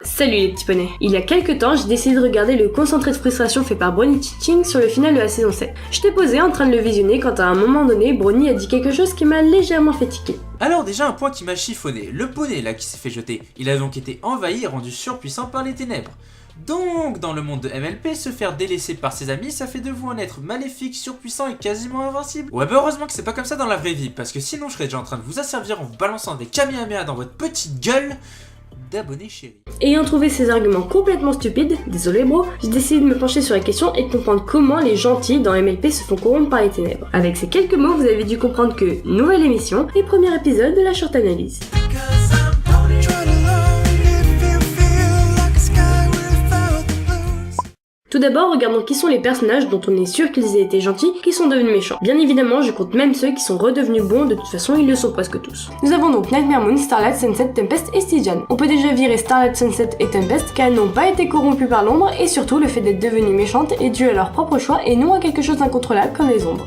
Salut les petits poneys. Il y a quelques temps, j'ai décidé de regarder le concentré de frustration fait par Brony Teaching sur le final de la saison 7. J'étais posé en train de le visionner quand à un moment donné, Brony a dit quelque chose qui m'a légèrement fait tiquer. Alors déjà un point qui m'a chiffonné, le poney là qui s'est fait jeter, il a donc été envahi et rendu surpuissant par les ténèbres. Donc dans le monde de MLP, se faire délaisser par ses amis, ça fait de vous un être maléfique, surpuissant et quasiment invincible. Ouais bah heureusement que c'est pas comme ça dans la vraie vie, parce que sinon je serais déjà en train de vous asservir en vous balançant des kamehameha dans votre petite gueule d'abonnés chéris. Ayant trouvé ces arguments complètement stupides, désolé bro, j'ai décidé de me pencher sur la question et de comprendre comment les gentils dans MLP se font corrompre par les ténèbres. Avec ces quelques mots, vous avez dû comprendre que nouvelle émission et premier épisode de la short analyse. Tout d'abord, regardons qui sont les personnages dont on est sûr qu'ils aient été gentils, qui sont devenus méchants. Bien évidemment, je compte même ceux qui sont redevenus bons, de toute façon ils le sont presque tous. Nous avons donc Nightmare Moon, Starlight, Sunset, Tempest et Stygian. On peut déjà virer Starlight, Sunset et Tempest car elles n'ont pas été corrompues par l'ombre et surtout le fait d'être devenues méchantes est dû à leur propre choix et non à quelque chose d'incontrôlable comme les ombres.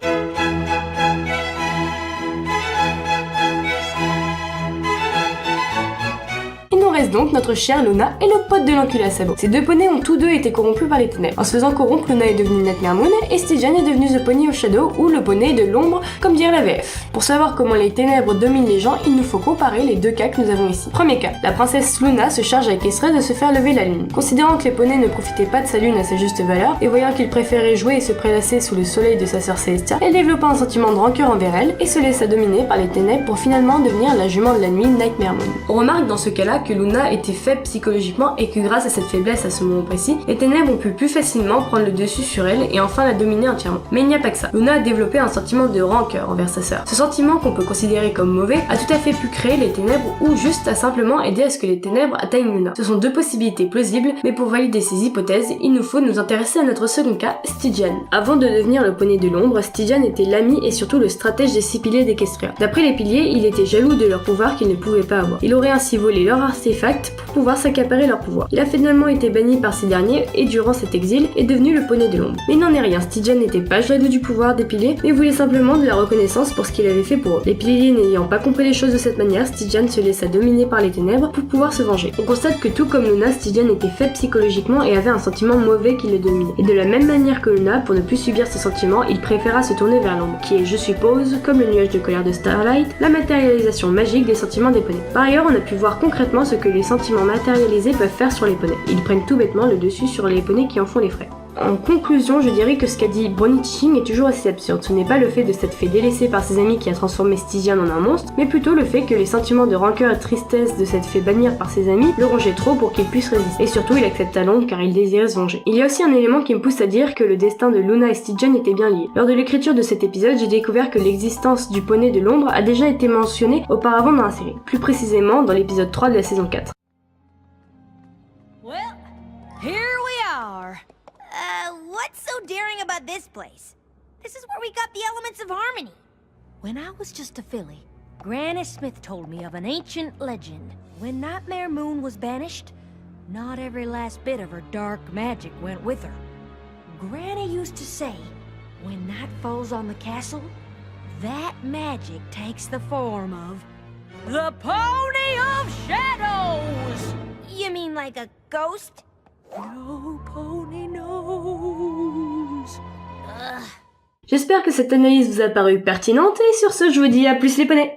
Reste donc notre chère Luna et le pote de l'enculé à sabot. Ces deux poneys ont tous deux été corrompus par les ténèbres. En se faisant corrompre, Luna est devenue Nightmare Moon et Stygian est devenu The Pony of Shadow ou le poney de l'ombre, comme dirait la VF. Pour savoir comment les ténèbres dominent les gens, il nous faut comparer les deux cas que nous avons ici. Premier cas, la princesse Luna se charge avec Esrey de se faire lever la lune. Considérant que les poneys ne profitaient pas de sa lune à sa juste valeur, et voyant qu'il préférait jouer et se prélasser sous le soleil de sa sœur Celestia, elle développa un sentiment de rancœur envers elle et se laissa dominer par les ténèbres pour finalement devenir la jument de la nuit Nightmare Moon. On remarque dans ce cas-là que Luna était faible psychologiquement et que grâce à cette faiblesse à ce moment précis, les ténèbres ont pu plus facilement prendre le dessus sur elle et enfin la dominer entièrement. Mais il n'y a pas que ça. Luna a développé un sentiment de rancœur envers sa sœur. Ce sentiment qu'on peut considérer comme mauvais a tout à fait pu créer les ténèbres ou juste à simplement aider à ce que les ténèbres atteignent Luna. Ce sont deux possibilités plausibles, mais pour valider ces hypothèses, il nous faut nous intéresser à notre second cas, Stygian. Avant de devenir le poney de l'ombre, Stygian était l'ami et surtout le stratège des 6 piliers d'Equestria. D'après les piliers, il était jaloux de leur pouvoir qu'il ne pouvait pas avoir. Il aurait ainsi volé leur artefact pour pouvoir s'accaparer leur pouvoir. Il a finalement été banni par ces derniers et durant cet exil est devenu le poney de l'ombre. Mais il n'en est rien, Stygian n'était pas jaloux du pouvoir des piliers, mais voulait simplement de la reconnaissance pour ce qu'il avait fait pour eux. Les piliers n'ayant pas compris les choses de cette manière, Stygian se laissa dominer par les ténèbres pour pouvoir se venger. On constate que tout comme Luna, Stygian était faible psychologiquement et avait un sentiment mauvais qui le dominait. Et de la même manière que Luna, pour ne plus subir ce sentiment, il préféra se tourner vers l'ombre, qui est, je suppose, comme le nuage de colère de Starlight, la matérialisation magique des sentiments des poneys. Par ailleurs, on a pu voir concrètement ce que les sentiments matérialisés peuvent faire sur les poneys. Ils prennent tout bêtement le dessus sur les poneys qui en font les frais. En conclusion, je dirais que ce qu'a dit Brony Teaching est toujours assez absurde. Ce n'est pas le fait de s'être fait délaisser par ses amis qui a transformé Stygian en un monstre, mais plutôt le fait que les sentiments de rancœur et de tristesse de s'être fait bannir par ses amis le rongeaient trop pour qu'il puisse résister. Et surtout, il accepta l'ombre car il désirait se venger. Il y a aussi un élément qui me pousse à dire que le destin de Luna et Stygian était bien lié. Lors de l'écriture de cet épisode, j'ai découvert que l'existence du poney de l'ombre a déjà été mentionnée auparavant dans la série. Plus précisément, dans l'épisode 3 de la saison 4. Here we are. What's so daring about this place? This is where we got the elements of harmony. When I was just a filly, Granny Smith told me of an ancient legend. When Nightmare Moon was banished, not every last bit of her dark magic went with her. Granny used to say, when night falls on the castle, that magic takes the form of the Pony of Shadows! You mean like a ghost? No pony knows. J'espère que cette analyse vous a paru pertinente et sur ce je vous dis à plus les poneys.